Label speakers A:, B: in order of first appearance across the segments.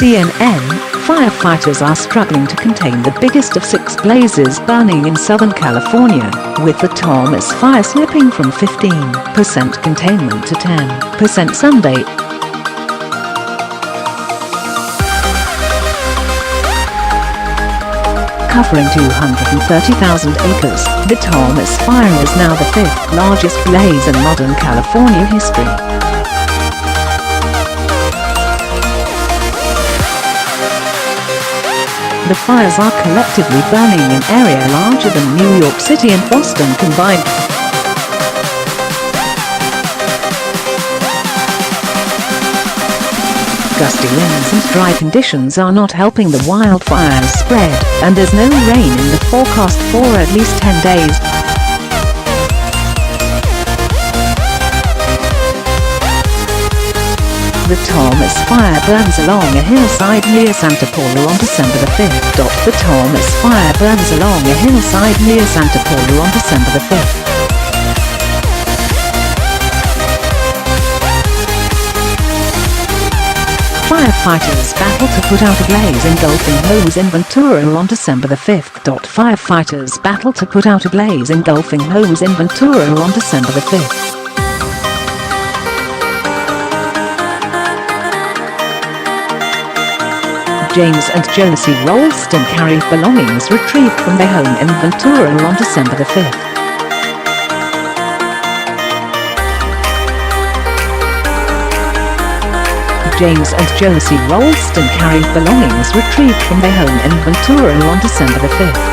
A: CNN, firefighters are struggling to contain the biggest of 6 blazes burning in Southern California, with the Thomas fire slipping from 15% containment to 10% Sunday. Covering 230,000 acres, the Thomas fire is now the 5th largest blaze in modern California history. The fires are collectively burning an area larger than New York City and Boston combined. Gusty winds and dry conditions are not helping the wildfires spread, and there's no rain in the forecast for at least 10 days. The Thomas fire burns along a hillside near Santa Paula on December the 5th. The Thomas fire burns along a hillside near Santa Paula on December the 5th. Firefighters battle to put out a blaze engulfing homes in Ventura on December the 5th. Firefighters battle to put out a blaze engulfing homes in Ventura on December the 5th. James and Josie Ralstin carry belongings retrieved from their home in Ventura on December the 5th. James and Josie Ralstin carried belongings retrieved from their home in Ventura on December the 5th.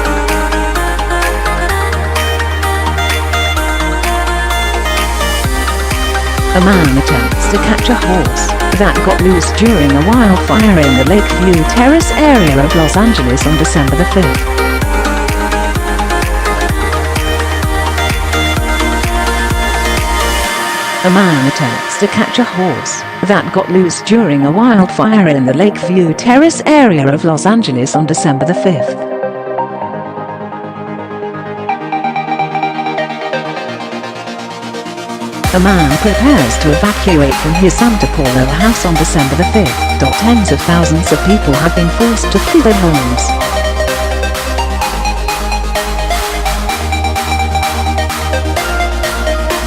A: A man attempts to catch a horse that got loose during a wildfire in the Lake View Terrace area of Los Angeles on December the 5th. A man attempts to catch a horse that got loose during a wildfire in the Lake View Terrace area of Los Angeles on December the 5th. A man prepares to evacuate from his Santa Paula house on December the 5th. Tens of thousands of people have been forced to flee their homes.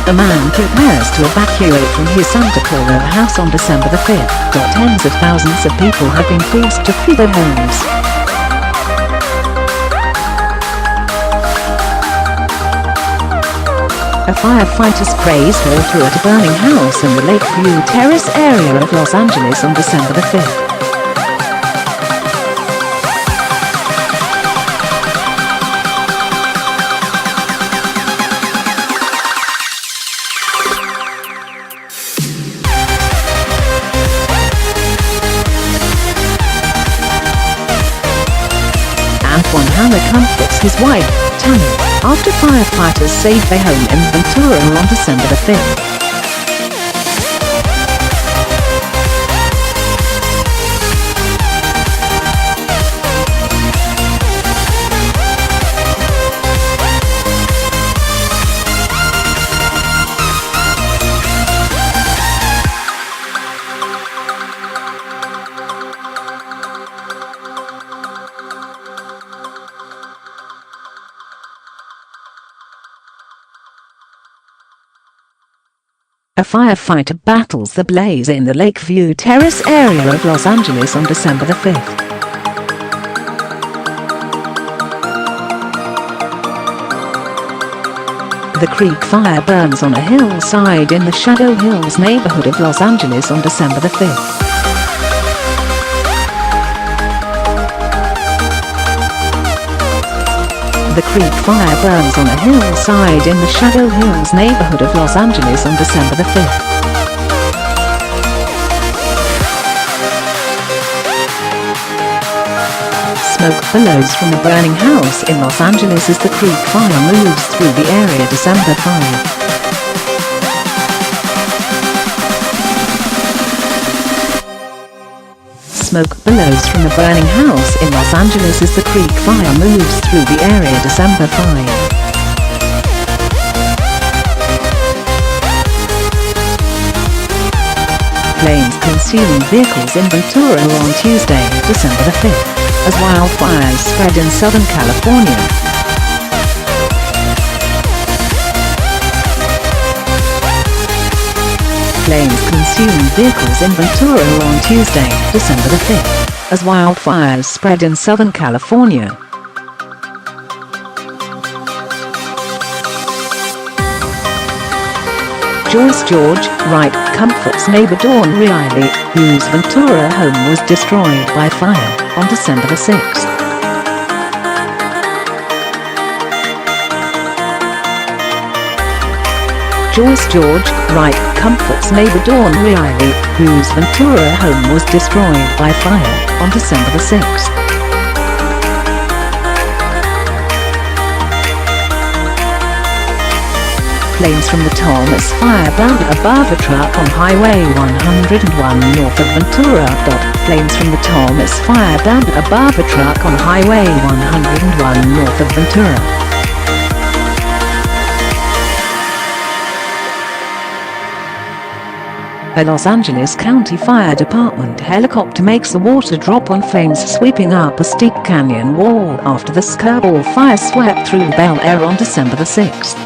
A: A man prepares to evacuate from his Santa Paula house on December the 5th. Tens of thousands of people have been forced to flee their homes. A firefighter sprays water at a burning house in the Lake View Terrace area of Los Angeles on December the 5th. Hanna comforts his wife, Tammy, after firefighters saved their home in Ventura on December the 5th. A firefighter battles the blaze in the Lake View Terrace area of Los Angeles on December the 5th. The creek fire burns on a hillside in the Shadow Hills neighborhood of Los Angeles on December the 5th. The creek fire burns on a hillside in the Shadow Hills neighborhood of Los Angeles on December the 5th. Smoke billows from a burning house in Los Angeles as the creek fire moves through the area December 5. Smoke billows from a burning house in Los Angeles as the creek fire moves through the area December 5. Flames consumed vehicles in Ventura on Tuesday, December the 5th, as wildfires spread in Southern California. Flames consumed vehicles in Ventura on Tuesday, December the 5th, as wildfires spread in Southern California. Joyce George, Wright, comforts neighbor Dawn Reily, whose Ventura home was destroyed by fire, on December the 6th. Joyce George, Wright, comforts neighbor Dawn Reily, whose Ventura home was destroyed by fire, on December the 6th. Flames from the Thomas fire burned above a truck on Highway 101 north of Ventura. Flames from the Thomas fire burned above a truck on Highway 101 north of Ventura. A Los Angeles County Fire Department helicopter makes a water drop on flames sweeping up a steep canyon wall after the Skirball fire swept through Bel Air on December the 6th.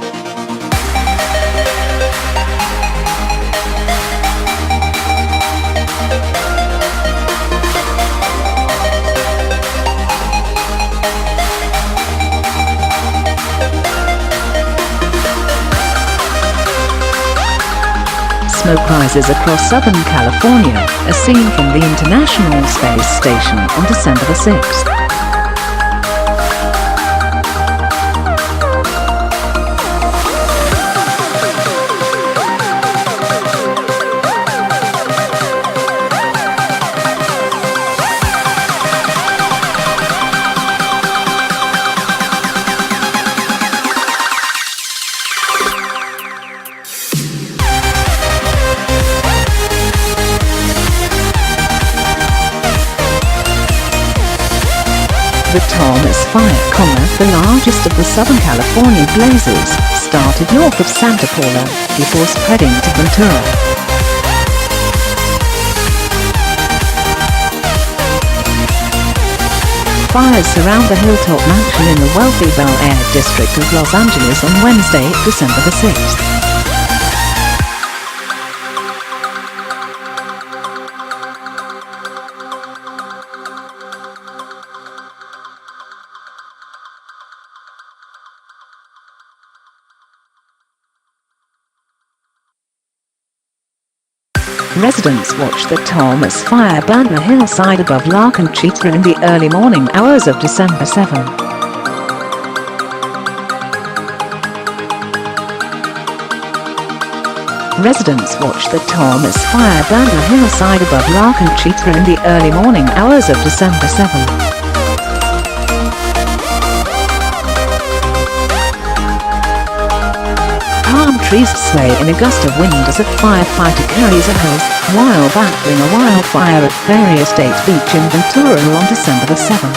A: Smoke rises across Southern California, as seen from the International Space Station on December the 6th. The Thomas Fire, the largest of the Southern California blazes, started north of Santa Paula, before spreading to Ventura. Fires surround the hilltop mansion in the wealthy Bel Air district of Los Angeles on Wednesday, December the 6th. Residents watched the Thomas fire burn a hillside above La Conchita in the early morning hours of December 7. Residents watched the Thomas fire burn a hillside above La Conchita in the early morning hours of December 7. Palm trees sway in a gust of wind as a firefighter carries a hose, while battling a wildfire at various State Beach in Ventura on December the 7th.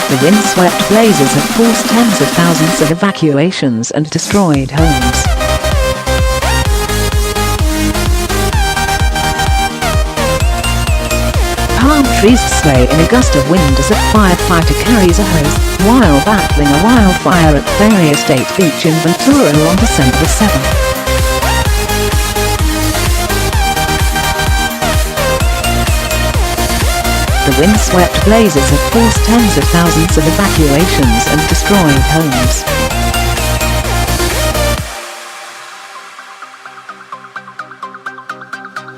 A: The windswept blazes have forced tens of thousands of evacuations and destroyed homes. Palm trees sway in a gust of wind as a firefighter carries a hose, while battling a wildfire at various State Beach in Ventura on December the 7th. The windswept blazes have forced tens of thousands of evacuations and destroyed homes.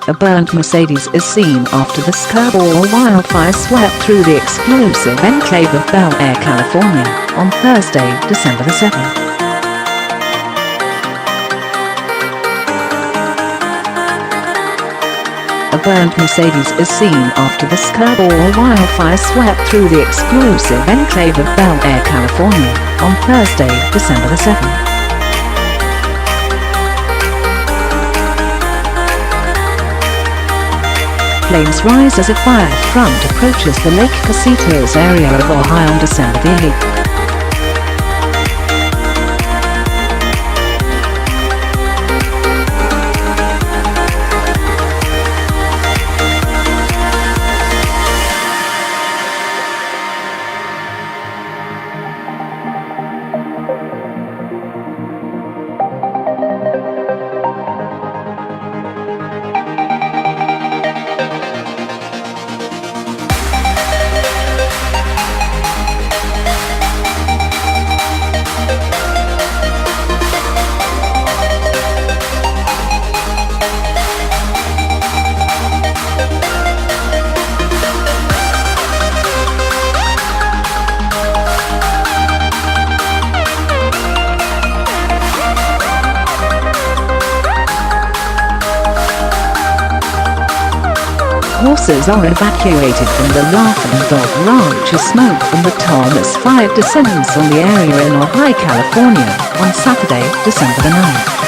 A: A burnt Mercedes is seen after the Skirball wildfire swept through the explosive enclave of Bel Air, California, on Thursday, December the 7th. A burnt Mercedes is seen after the Skirball wildfire swept through the explosive enclave of Bel Air, California, on Thursday, December the 7th. Flames rise as a fire front approaches the Lake Casitas area of Ohio on December the 8th. officers are evacuated from the Laughing Dog Ranch as smoke from the Thomas Fire descends on the area in Ojai, California, on Saturday, December the 9th.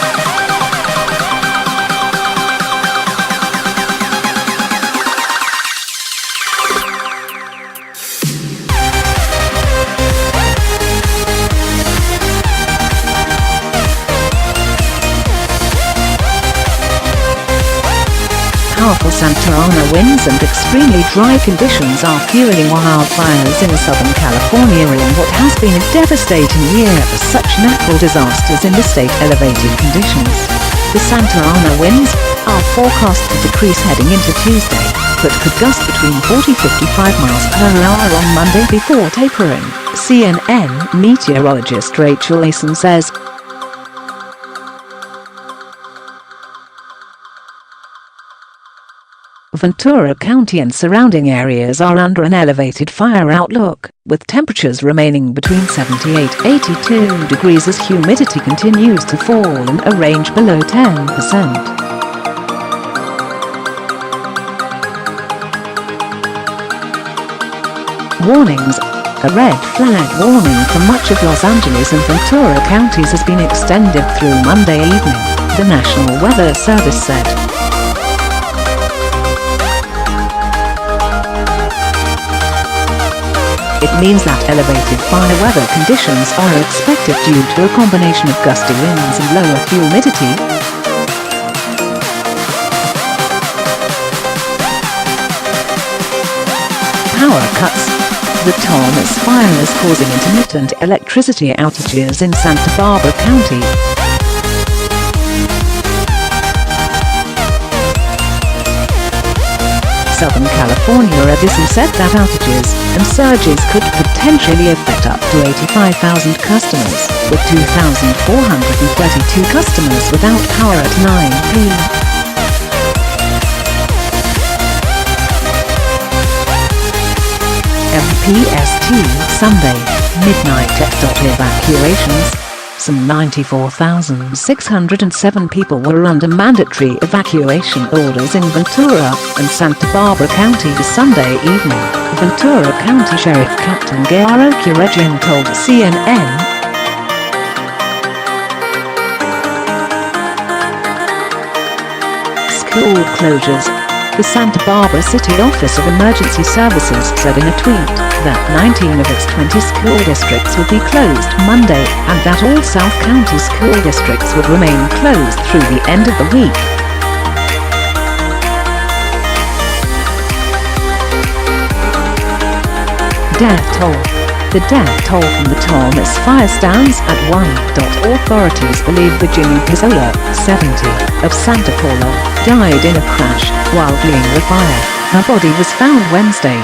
A: Powerful Santa Ana winds and extremely dry conditions are fueling wildfires in Southern California in what has been a devastating year for such natural disasters in the state. Elevated conditions. The Santa Ana winds are forecast to decrease heading into Tuesday, but could gust between 40–55 miles per hour on Monday before tapering, CNN meteorologist Josie Ralstin says. Ventura County and surrounding areas are under an elevated fire outlook, with temperatures remaining between 78–82 degrees as humidity continues to fall in a range below 10%. Warnings. A red flag warning for much of Los Angeles and Ventura counties has been extended through Monday evening, the National Weather Service said. It means that elevated fire weather conditions are expected due to a combination of gusty winds and lower humidity. Power cuts. The Thomas Fire is causing intermittent electricity outages in Santa Barbara County. Southern California Edison said that outages and surges could potentially affect up to 85,000 customers, with 2,432 customers without power at 9 p.m. MPST Sunday, midnight. Evacuations. Some 94,607 people were under mandatory evacuation orders in Ventura and Santa Barbara County Sunday evening, Ventura County Sheriff Captain Garo Kurejian told CNN. School closures. The Santa Barbara City Office of Emergency Services said in a tweet that 19 of its 20 school districts would be closed Monday and that all South County school districts would remain closed through the end of the week. Death toll. The death toll from the Thomas Fire stands at 1. Authorities believe Virginia Pizzola, 70, of Santa Paula, died in a crash while fleeing the fire. Her body was found Wednesday.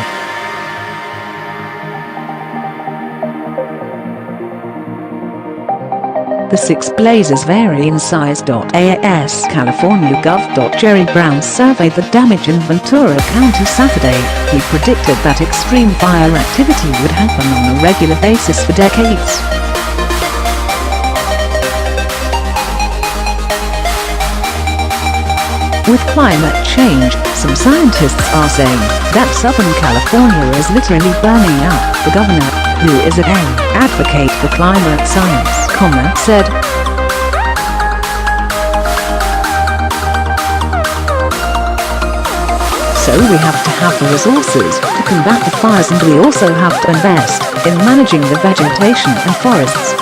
A: The six blazes vary in size. AS California.Gov. Jerry Brown surveyed the damage in Ventura County Saturday. He predicted that extreme fire activity would happen on a regular basis for decades. With climate change, some scientists are saying that Southern California is literally burning up. The governor, who is an advocate for climate science, said. So we have to have the resources to combat the fires, and we also have to invest in managing the vegetation and forests.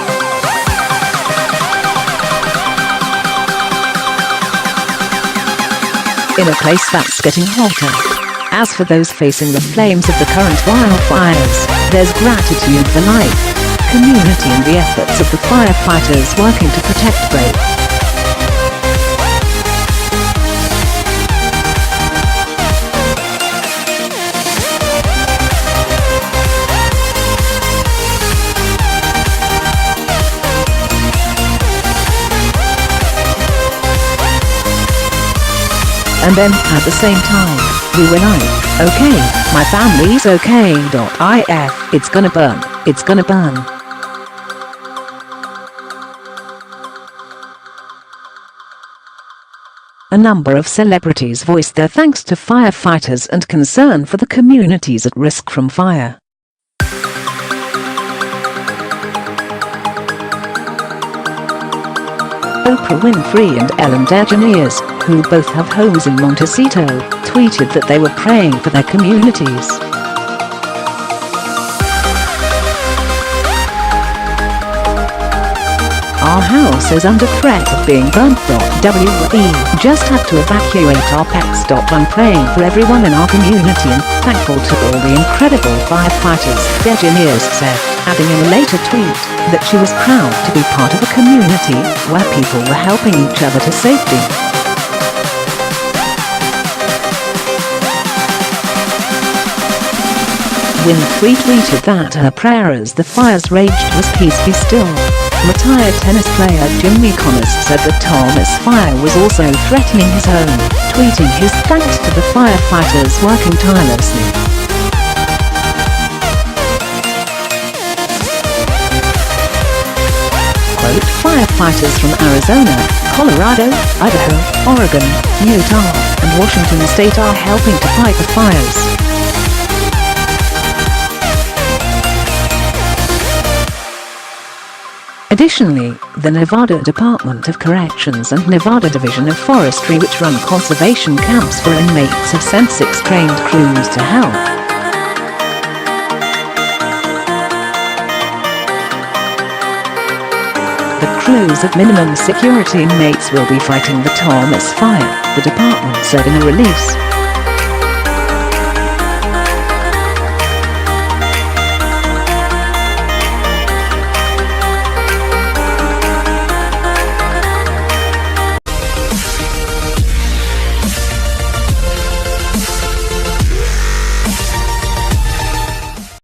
A: In a place that's getting hotter. As for those facing the flames of the current wildfires, there's gratitude for life, community and the efforts of the firefighters working to protect both. And then, at the same time, we were like, okay, my family's okay. If it's gonna burn, it's gonna burn. number of celebrities voiced their thanks to firefighters and concern for the communities at risk from fire. Oprah Winfrey and Ellen DeGeneres, who both have homes in Montecito, tweeted that they were praying for their communities. Our house is under threat of being burnt. We just had to evacuate our pets. I'm praying for everyone in our community and thankful to all the incredible firefighters, DeGeneres said, adding in a later tweet that she was proud to be part of a community where people were helping each other to safety. Winfrey tweeted that her prayer as the fires raged was "Peace be still." Retired tennis player Jimmy Connors said that Thomas Fire was also threatening his home, tweeting his thanks to the firefighters working tirelessly. Quote, firefighters from Arizona, Colorado, Idaho, Oregon, Utah, and Washington state are helping to fight the fires. Additionally, the Nevada Department of Corrections and Nevada Division of Forestry, which run conservation camps for inmates, have sent 6 trained crews to help. The crews of minimum security inmates will be fighting the Thomas Fire, the department said in a release.